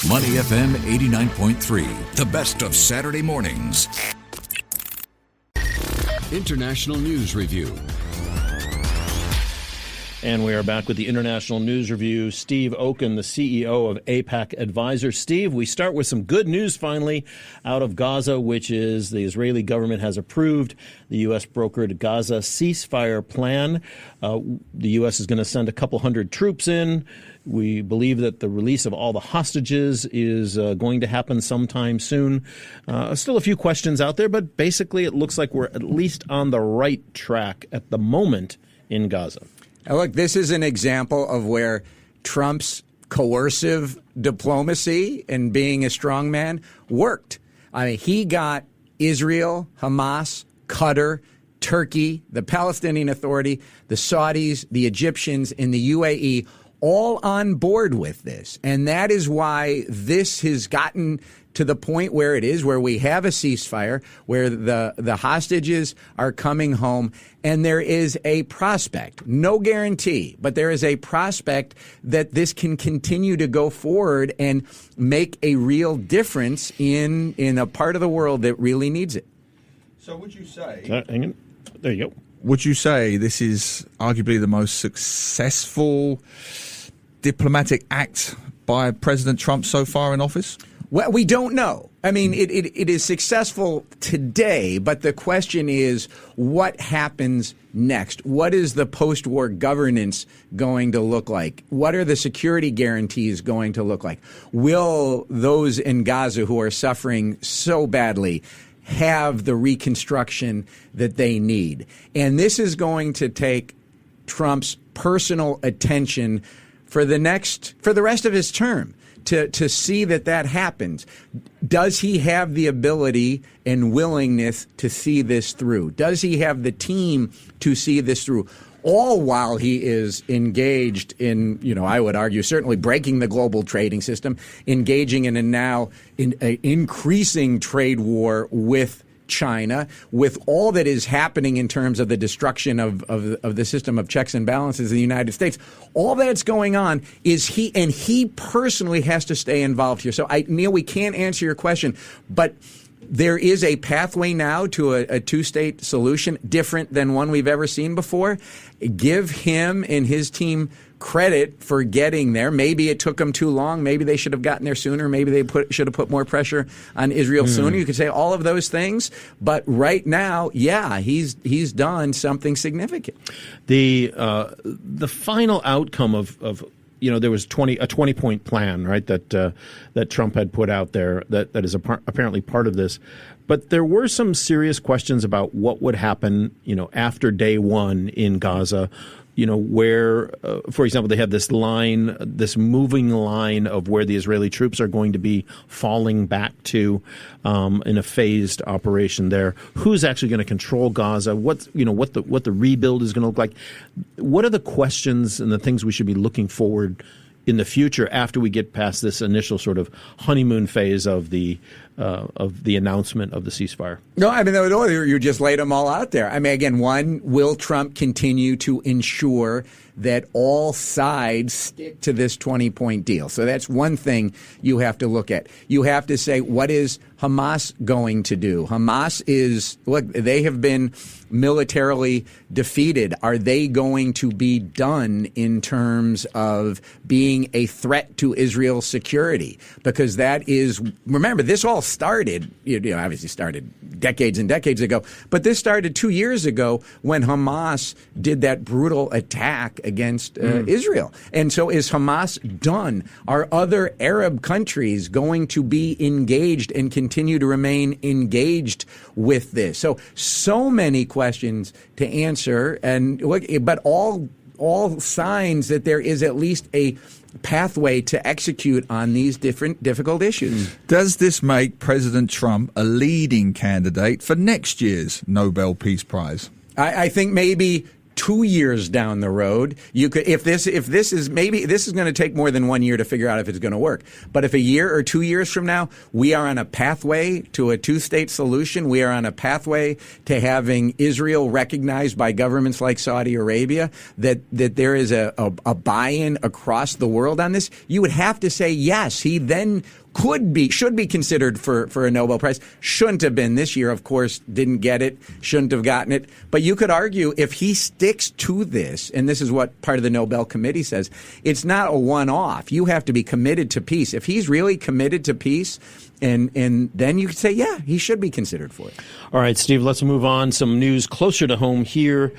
Money FM 89.3, the best of Saturday mornings. International News Review. And we are back with the International News Review. Steve Okun, the CEO of AIPAC Advisors. Steve, we start with some good news finally out of Gaza, which is the Israeli government has approved the U.S. brokered Gaza ceasefire plan. The U.S. is going to send a couple hundred troops in. We believe that the release of all the hostages is going to happen sometime soon. Still a few questions out there, but basically it looks like we're at least on the right track at the moment in Gaza. Now look, this is an example of where Trump's coercive diplomacy and being a strongman worked. I mean, he got Israel, Hamas, Qatar, Turkey, the Palestinian Authority, the Saudis, the Egyptians, and the UAE all on board with this. And that is why this has gotten to the point where it is, where we have a ceasefire, where the hostages are coming home, and there is a prospect, no guarantee, but there is a prospect that this can continue to go forward and make a real difference in a part of the world that really needs it. So would you say... Hang on. There you go. Would you say this is arguably the most successful diplomatic act by President Trump so far in office? Well, we don't know. I mean, it is successful today, but the question is, what happens next? What is the post-war governance going to look like? What are the security guarantees going to look like? Will those in Gaza who are suffering so badly have the reconstruction that they need? And this is going to take Trump's personal attention for the rest of his term. To see that happens. Does he have the ability and willingness to see this through? Does he have the team to see this through? All while he is engaged in, I would argue, certainly breaking the global trading system, engaging in an increasing trade war with China, with all that is happening in terms of the destruction of the system of checks and balances in the United States. All that's going on is he personally has to stay involved here. So, Neil, we can't answer your question, but there is a pathway now to a two-state solution, different than one we've ever seen before. Give him and his team credit for getting there. Maybe it took them too long. Maybe they should have gotten there sooner. Maybe they should have put more pressure on Israel sooner. You could say all of those things. But right now, yeah, he's done something significant. The final outcome of there was a 20-point plan, right, that Trump had put out there that is apparently part of this. But there were some serious questions about what would happen, after day one in Gaza. Where, for example, they have this moving line of where the Israeli troops are going to be falling back to in a phased operation there. Who's actually going to control Gaza? What the rebuild is going to look like? What are the questions and the things we should be looking forward in the future after we get past this initial sort of honeymoon phase of the announcement of the ceasefire? No, I mean, you just laid them all out there. I mean, again, one, will Trump continue to ensure that all sides stick to this 20-point deal? So that's one thing you have to look at. You have to say, what is Hamas going to do? Hamas they have been militarily defeated. Are they going to be done in terms of being a threat to Israel's security? Because remember, this all started, obviously started decades and decades ago, but this started 2 years ago when Hamas did that brutal attack against Israel. And so is Hamas done? Are other Arab countries going to be engaged and continue to remain engaged with this? So many questions to answer, but all signs that there is at least a pathway to execute on these difficult issues. Does this make President Trump a leading candidate for next year's Nobel Peace Prize? I think maybe 2 years down the road, you could, if this is maybe this is going to take more than 1 year to figure out if it's going to work. But if a year or 2 years from now, we are on a pathway to a two-state solution, we are on a pathway to having Israel recognized by governments like Saudi Arabia, that there is a buy-in across the world on this, you would have to say yes. He then should be considered for a Nobel Prize. Shouldn't have been this year, of course, didn't get it, shouldn't have gotten it. But you could argue if he sticks to this, and this is what part of the Nobel Committee says, it's not a one-off. You have to be committed to peace. If he's really committed to peace, and then you could say, yeah, he should be considered for it. All right, Steve, let's move on. Some news closer to home here.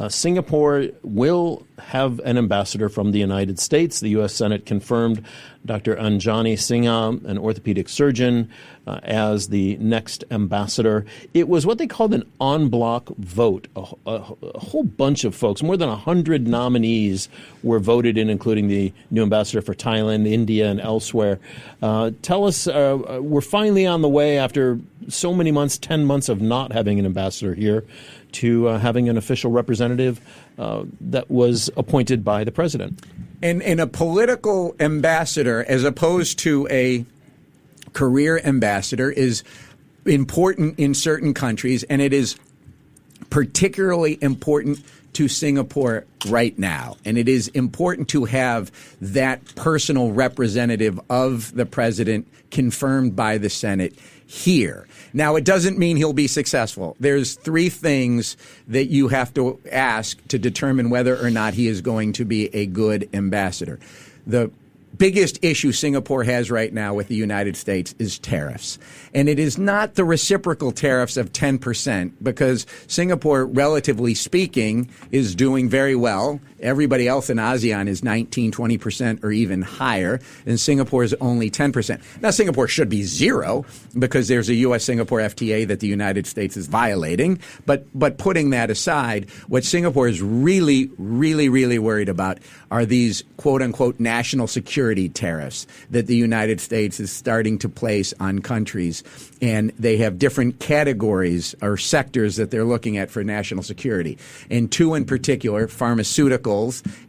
Singapore will have an ambassador from the United States. The U.S. Senate confirmed Dr. Anjani Singha, an orthopedic surgeon, as the next ambassador. It was what they called an en bloc vote. A whole bunch of folks, more than 100 nominees were voted in, including the new ambassador for Thailand, India, and elsewhere. Tell us, we're finally on the way after so many months, 10 months of not having an ambassador here, to having an official representative that was appointed by the president. And a political ambassador, as opposed to a career ambassador, is important in certain countries, and it is particularly important to Singapore right now. And it is important to have that personal representative of the president confirmed by the Senate here. Now, it doesn't mean he'll be successful. There's three things that you have to ask to determine whether or not he is going to be a good ambassador. The biggest issue Singapore has right now with the United States is tariffs. And it is not the reciprocal tariffs of 10%, because Singapore, relatively speaking, is doing very well. Everybody else in ASEAN is 19, 20% or even higher, and Singapore is only 10%. Now, Singapore should be zero because there's a U.S.-Singapore FTA that the United States is violating. But putting that aside, what Singapore is really, really, really worried about are these quote-unquote national security tariffs that the United States is starting to place on countries. And they have different categories or sectors that they're looking at for national security. And two in particular, pharmaceuticals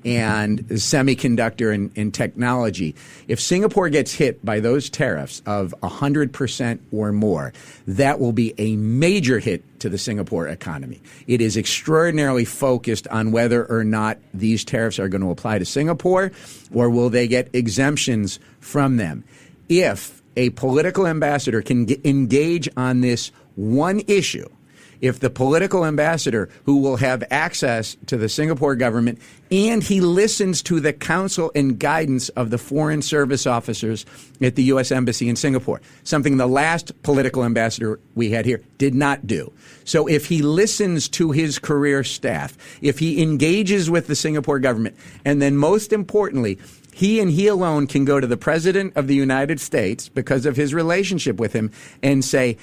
and semiconductor and technology. If Singapore gets hit by those tariffs of 100% or more, that will be a major hit to the Singapore economy. It is extraordinarily focused on whether or not these tariffs are going to apply to Singapore, or will they get exemptions from them. If a political ambassador can engage on this one issue, if the political ambassador who will have access to the Singapore government and he listens to the counsel and guidance of the foreign service officers at the U.S. Embassy in Singapore, something the last political ambassador we had here did not do. So if he listens to his career staff, if he engages with the Singapore government, and then most importantly, he and he alone can go to the President of the United States because of his relationship with him and say,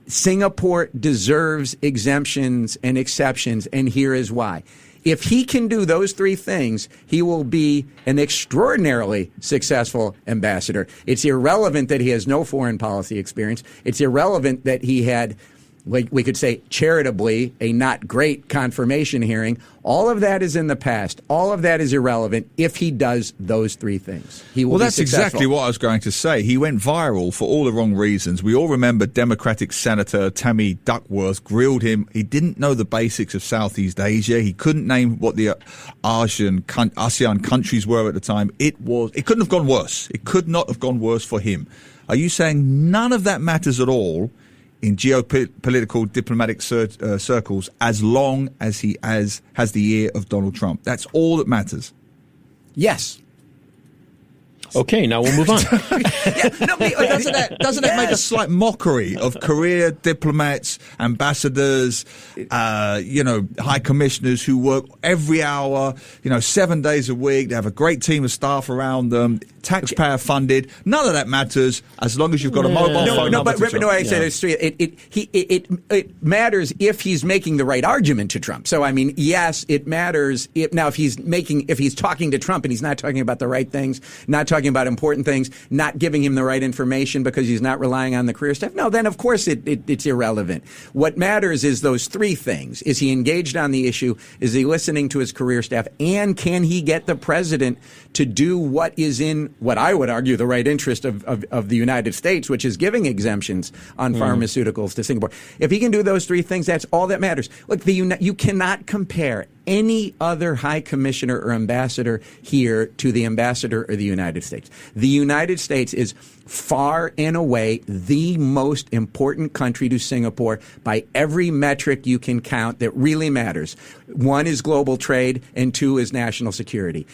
Singapore deserves exemptions and exceptions, and here is why. If he can do those three things, he will be an extraordinarily successful ambassador. It's irrelevant that he has no foreign policy experience. It's irrelevant that he had, like we could say, charitably, a not great confirmation hearing. All of that is in the past. All of that is irrelevant if he does those three things. He will be that's successful. Exactly what I was going to say. He went viral for all the wrong reasons. We all remember Democratic Senator Tammy Duckworth grilled him. He didn't know the basics of Southeast Asia. He couldn't name what the ASEAN countries were at the time. It couldn't have gone worse. It could not have gone worse for him. Are you saying none of that matters at all in geopolitical diplomatic circles, as long as he has the ear of Donald Trump? That's all that matters. Yes. Okay, now we'll move on. Doesn't that make a slight mockery of career diplomats, ambassadors, high commissioners who work every hour, 7 days a week? They have a great team of staff around them. taxpayer funded. None of that matters as long as you've got a mobile phone number. I said it's three. It matters if he's making the right argument to Trump. So I mean, yes, it matters. If he's talking to Trump and he's not talking about the right things, not talking about important things, not giving him the right information because he's not relying on the career staff. No, then of course it's irrelevant. What matters is those three things: is he engaged on the issue? Is he listening to his career staff? And can he get the president to do what is in what I would argue the right interest of the United States, which is giving exemptions on pharmaceuticals to Singapore? If he can do those three things, that's all that matters. Look, you cannot compare any other high commissioner or ambassador here to the ambassador of the United States. The United States is far and away the most important country to Singapore by every metric you can count that really matters. One is global trade and two is national security.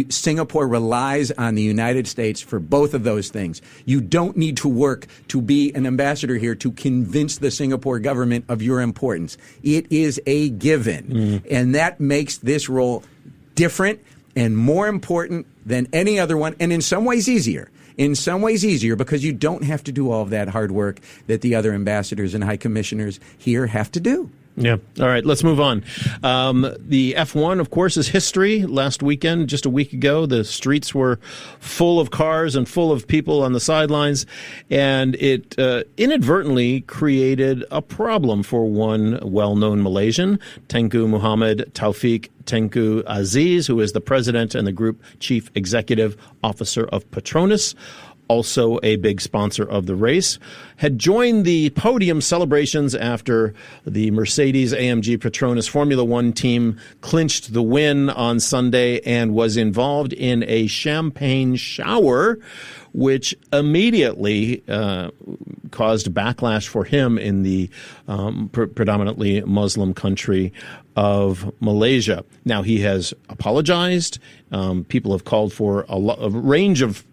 Singapore relies on the United States for both of those things. You don't need to work to be an ambassador here to convince the Singapore government of your importance. It is a given. And that makes this role different and more important than any other one, and in some ways easier. In some ways easier because you don't have to do all of that hard work that the other ambassadors and high commissioners here have to do. Yeah. All right. Let's move on. The F1, of course, is history. Last weekend, just a week ago, the streets were full of cars and full of people on the sidelines, and it inadvertently created a problem for one well-known Malaysian, Tengku Muhammad Taufik Tengku Aziz, who is the president and the group chief executive officer of Petronas, also a big sponsor of the race, had joined the podium celebrations after the Mercedes-AMG Petronas Formula One team clinched the win on Sunday and was involved in a champagne shower, which immediately caused backlash for him in the predominantly Muslim country of Malaysia. Now, he has apologized. People have called for a range of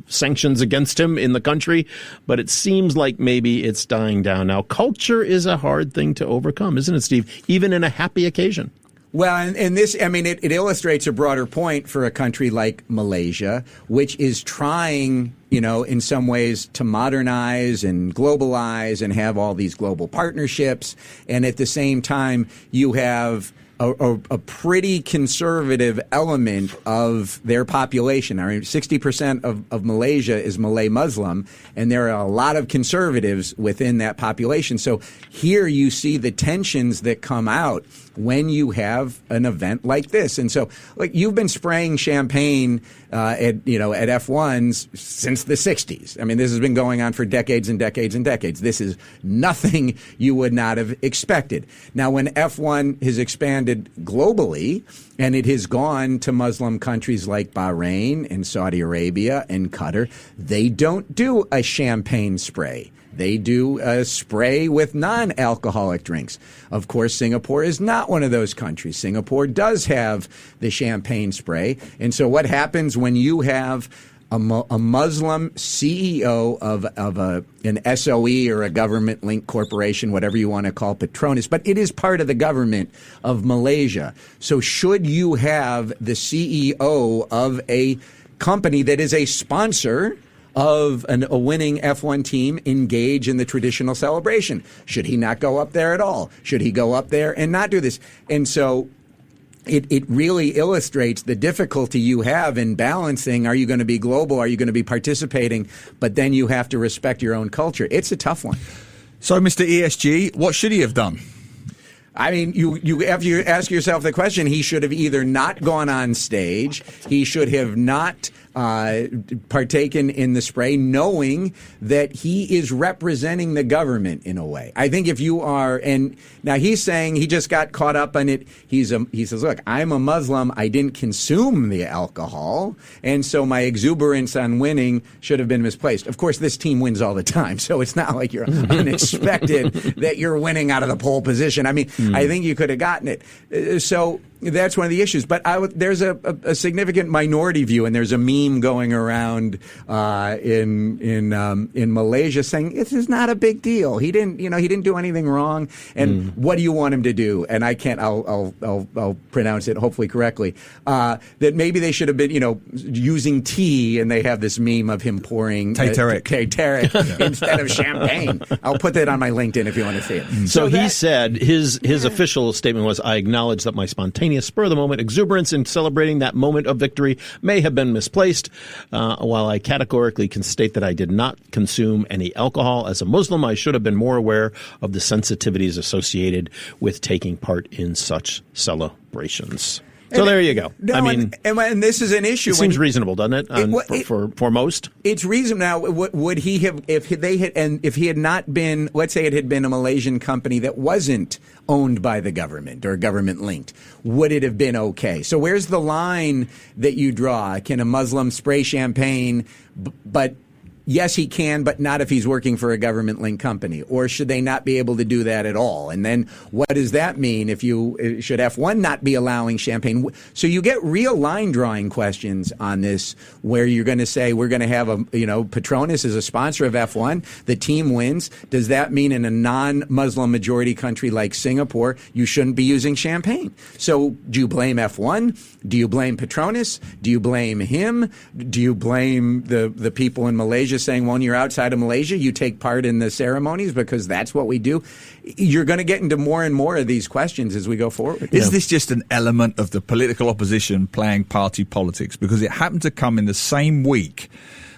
sanctions against him in the country, but it seems like maybe it's dying down now. Culture is a hard thing to overcome, isn't it, Steve? Even in a happy occasion. Well, and this, I mean, it illustrates a broader point for a country like Malaysia, which is trying, in some ways to modernize and globalize and have all these global partnerships. And at the same time, you have a pretty conservative element of their population. I mean, 60% of Malaysia is Malay Muslim, and there are a lot of conservatives within that population. So here you see the tensions that come out when you have an event like this. And so, like, you've been spraying champagne at F1s since the 60s. I mean, this has been going on for decades and decades and decades. This is nothing you would not have expected. Now, when F1 has expanded globally and it has gone to Muslim countries like Bahrain and Saudi Arabia and Qatar, they don't do a champagne spray. They do a spray with non-alcoholic drinks. Of course, Singapore is not one of those countries. Singapore does have the champagne spray. And so what happens when you have a Muslim CEO of an SOE or a government-linked corporation, whatever you want to call Petronas, but it is part of the government of Malaysia. So should you have the CEO of a company that is a sponsor of a winning F1 team engage in the traditional celebration? Should he not go up there at all? Should he go up there and not do this? And so it really illustrates the difficulty you have in balancing, are you going to be global? Are you going to be participating? But then you have to respect your own culture. It's a tough one. So, Mr. ESG, what should he have done? I mean, you after you ask yourself the question, he should have either not gone on stage, he should have not partaken in the spray, knowing that he is representing the government in a way. I think if you are, and now he's saying he just got caught up on it. He says, look, I'm a Muslim. I didn't consume the alcohol, and so my exuberance on winning should have been misplaced. Of course, this team wins all the time, so it's not like you're unexpected that you're winning out of the pole position. I mean, I think you could have gotten it. So That's one of the issues. But there's a significant minority view, and there's a meme going around in Malaysia saying this is not a big deal. He didn't do anything wrong. And what do you want him to do? And I can't. I'll pronounce it hopefully correctly. That maybe they should have been using tea, and they have this meme of him pouring Teh Tarik instead of champagne. I'll put that on my LinkedIn if you want to see it. So he said his official statement was, "I acknowledge that my spontaneous spur of the moment exuberance in celebrating that moment of victory may have been misplaced. While I categorically can state that I did not consume any alcohol as a Muslim, I should have been more aware of the sensitivities associated with taking part in such celebrations." So there you go. No, I mean, and this is an issue. It seems reasonable, doesn't it? For most, it's reasonable. Now, would he have if he had not been? Let's say it had been a Malaysian company that wasn't owned by the government or government linked. Would it have been okay? So where's the line that you draw? Can a Muslim spray champagne, but yes, he can, but not if he's working for a government-linked company. Or should they not be able to do that at all? And then what does that mean if should F1 not be allowing champagne? So you get real line-drawing questions on this where you're going to say we're going to have Petronas is a sponsor of F1. The team wins. Does that mean in a non-Muslim majority country like Singapore, you shouldn't be using champagne? So do you blame F1? Do you blame Petronas? Do you blame him? Do you blame the people in Malaysia saying, well, when you're outside of Malaysia, you take part in the ceremonies because that's what we do? You're going to get into more and more of these questions as we go forward. Is this just an element of the political opposition playing party politics? Because it happened to come in the same week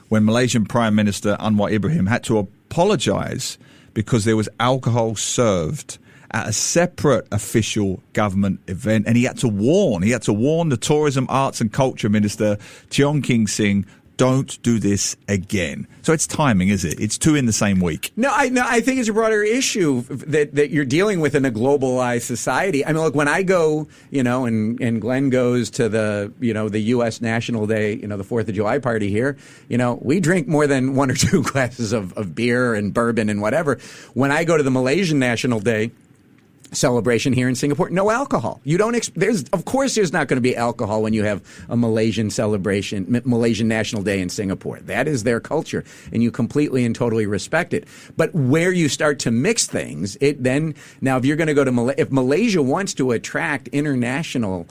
when Malaysian Prime Minister Anwar Ibrahim had to apologise because there was alcohol served at a separate official government event, and he had to warn the Tourism, Arts and Culture Minister, Cheong King Sing, don't do this again. So it's timing, is it? It's two in the same week. No, I think it's a broader issue that you're dealing with in a globalized society. I mean, look, when I go, and Glenn goes to the U.S. National Day, the 4th of July party here, we drink more than one or two glasses of beer and bourbon and whatever. When I go to the Malaysian National Day celebration here in Singapore, no alcohol. Of course there's not going to be alcohol when you have a Malaysian celebration, Malaysian National Day in Singapore. That is their culture, and you completely and totally respect it. But where you start to mix things, now if you're going to go to if Malaysia wants to attract international,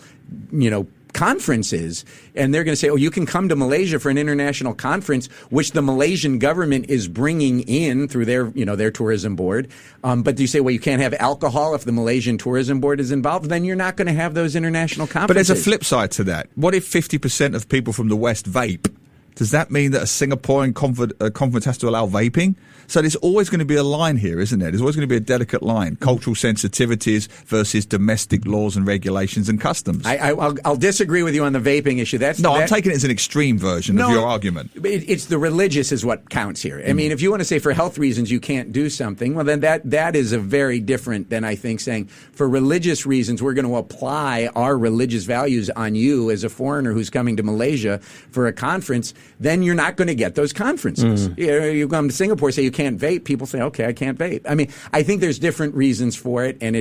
conferences, and they're going to say, you can come to Malaysia for an international conference, which the Malaysian government is bringing in through their tourism board. But you say, you can't have alcohol if the Malaysian tourism board is involved, then you're not going to have those international conferences. But there's a flip side to that. What if 50% of people from the West vape? Does that mean that a Singaporean conference has to allow vaping? So there's always going to be a line here, isn't there? There's always going to be a delicate line. Cultural sensitivities versus domestic laws and regulations and customs. I'll disagree with you on the vaping issue. I'm taking it as an extreme version of your argument. It's the religious is what counts here. I mean, if you want to say for health reasons you can't do something, well, then that is a very different than, I think, saying for religious reasons we're going to apply our religious values on you as a foreigner who's coming to Malaysia for a conference. Then you're not going to get those conferences. You come to Singapore, say you can't vape. People say, okay, I can't vape. I mean, I think there's different reasons for it, and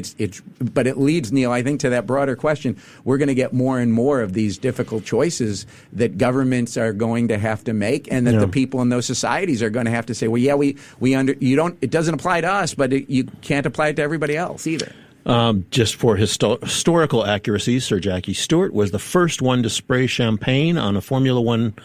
but it leads, Neil, I think, to that broader question. We're going to get more and more of these difficult choices that governments are going to have to make, and that the people in those societies are going to have to say, well, yeah, it doesn't apply to us, but you can't apply it to everybody else either. Just for historical accuracy, Sir Jackie Stewart was the first one to spray champagne on a Formula One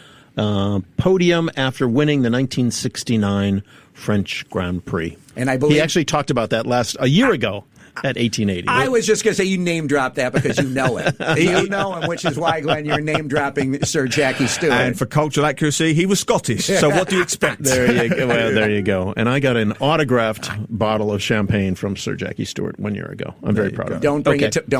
podium after winning the 1969 French Grand Prix. And I believe he actually talked about that a year ago. At 1880. I was just going to say you name drop that because you know it. You know him, which is why, Glenn, you're name dropping Sir Jackie Stewart. And for cultural accuracy, he was Scottish. So what do you expect? There you go. And I got an autographed bottle of champagne from Sir Jackie Stewart 1 year ago. I'm very proud of it. Don't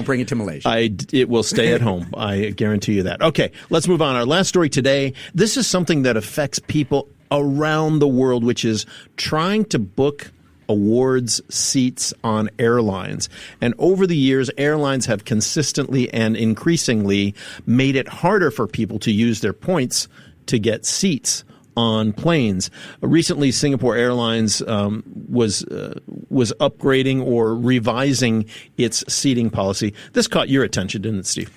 bring it to Malaysia. It will stay at home. I guarantee you that. Okay, let's move on. Our last story today. This is something that affects people around the world, which is trying to book awards seats on airlines. And over the years, airlines have consistently and increasingly made it harder for people to use their points to get seats on planes. Recently, Singapore Airlines was upgrading or revising its seating policy. This caught your attention, didn't it, Steve?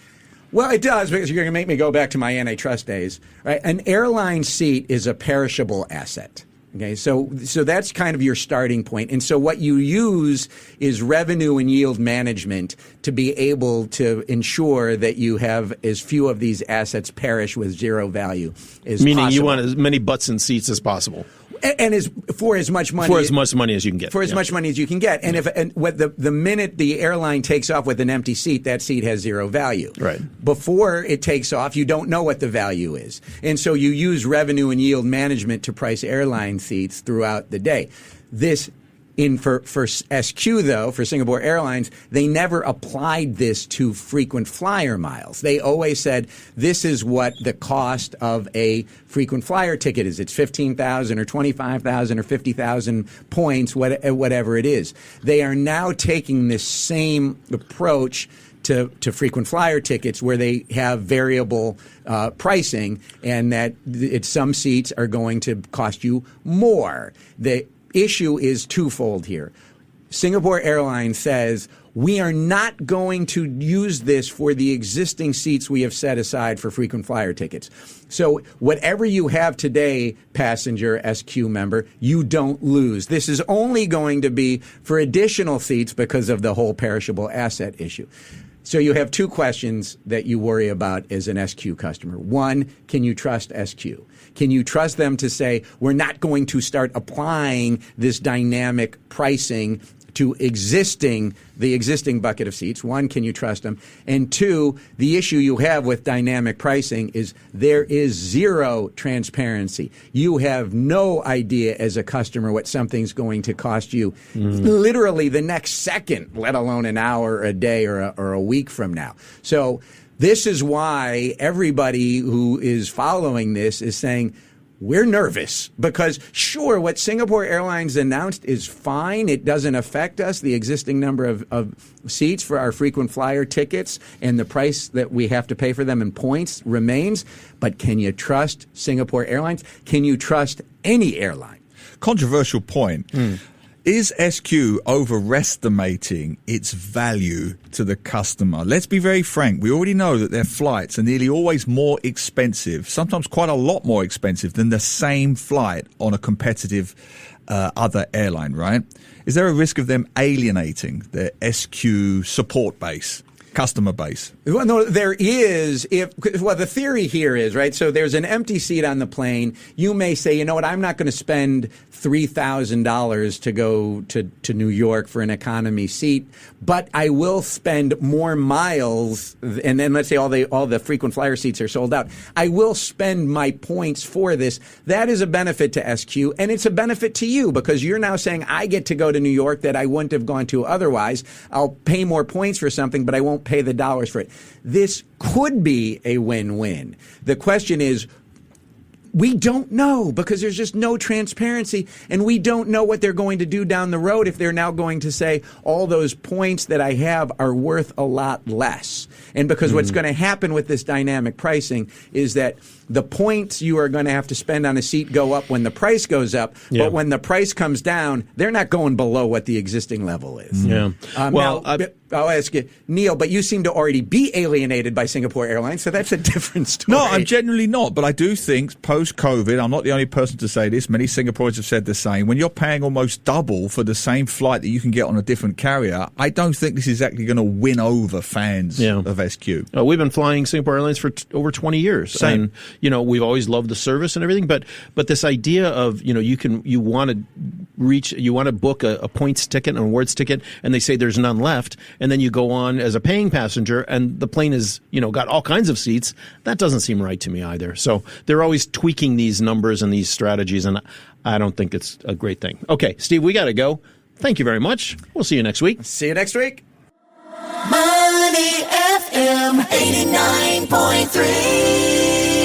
Well, it does, because you're going to make me go back to my antitrust days. Right? An airline seat is a perishable asset. Okay, so that's kind of your starting point. And so what you use is revenue and yield management to be able to ensure that you have as few of these assets perish with zero value as Meaning possible. you want as many butts in seats as possible. And for as much money For as much money as you can get. For as much money as you can get. And the minute the airline takes off with an empty seat, that seat has zero value. Right. Before it takes off, you don't know what the value is. And so you use revenue and yield management to price airline seats throughout the day. For SQ, though, for Singapore Airlines, they never applied this to frequent flyer miles. They always said, this is what the cost of a frequent flyer ticket is. It's 15,000 or 25,000 or 50,000 points, whatever it is. They are now taking this same approach to frequent flyer tickets, where they have variable pricing, and that some seats are going to cost you more. The issue is twofold here. Singapore Airlines says, we are not going to use this for the existing seats we have set aside for frequent flyer tickets. So whatever you have today, passenger, SQ member, you don't lose. This is only going to be for additional seats because of the whole perishable asset issue. So you have two questions that you worry about as an SQ customer. One, can you trust SQ? Can you trust them to say, we're not going to start applying this dynamic pricing to the existing bucket of seats? One, can you trust them? And two, the issue you have with dynamic pricing is there is zero transparency. You have no idea as a customer what something's going to cost you literally the next second, let alone an hour, a day, or a week from now. So this is why everybody who is following this is saying, we're nervous, because sure, what Singapore Airlines announced is fine. It doesn't affect us, the existing number of seats for our frequent flyer tickets, and the price that we have to pay for them in points remains. But can you trust Singapore Airlines? Can you trust any airline? Controversial point. Is SQ overestimating its value to the customer? Let's be very frank. We already know that their flights are nearly always more expensive, sometimes quite a lot more expensive than the same flight on a competitive other airline, right? Is there a risk of them alienating their SQ support base? Customer base? Well, no, there is. The theory here is, right, so there's an empty seat on the plane. You may say, you know what, I'm not going to spend $3,000 to go to New York for an economy seat, but I will spend more miles, and then let's say all the frequent flyer seats are sold out. I will spend my points for this. That is a benefit to SQ, and it's a benefit to you, because you're now saying, I get to go to New York that I wouldn't have gone to otherwise. I'll pay more points for something, but I won't pay the dollars for it. This could be a win-win. The question is, we don't know, because there's just no transparency, and we don't know what they're going to do down the road if they're now going to say all those points that I have are worth a lot less. And because what's going to happen with this dynamic pricing is that the points you are going to have to spend on a seat go up when the price goes up, but when the price comes down, they're not going below what the existing level is. Yeah. Well, I'll ask you, Neil, but you seem to already be alienated by Singapore Airlines, so that's a different story. No, I'm genuinely not, but I do think post-COVID, I'm not the only person to say this, many Singaporeans have said the same, when you're paying almost double for the same flight that you can get on a different carrier, I don't think this is actually going to win over fans of SQ. We've been flying Singapore Airlines for over 20 years. Same. And, we've always loved the service and everything, but this idea of, you want to book a points ticket, an awards ticket, and they say there's none left, and then you go on as a paying passenger and the plane is, got all kinds of seats. That doesn't seem right to me either. So they're always tweaking these numbers and these strategies, and I don't think it's a great thing. Okay, Steve, we got to go. Thank you very much. We'll see you next week. See you next week. Money FM 89.3.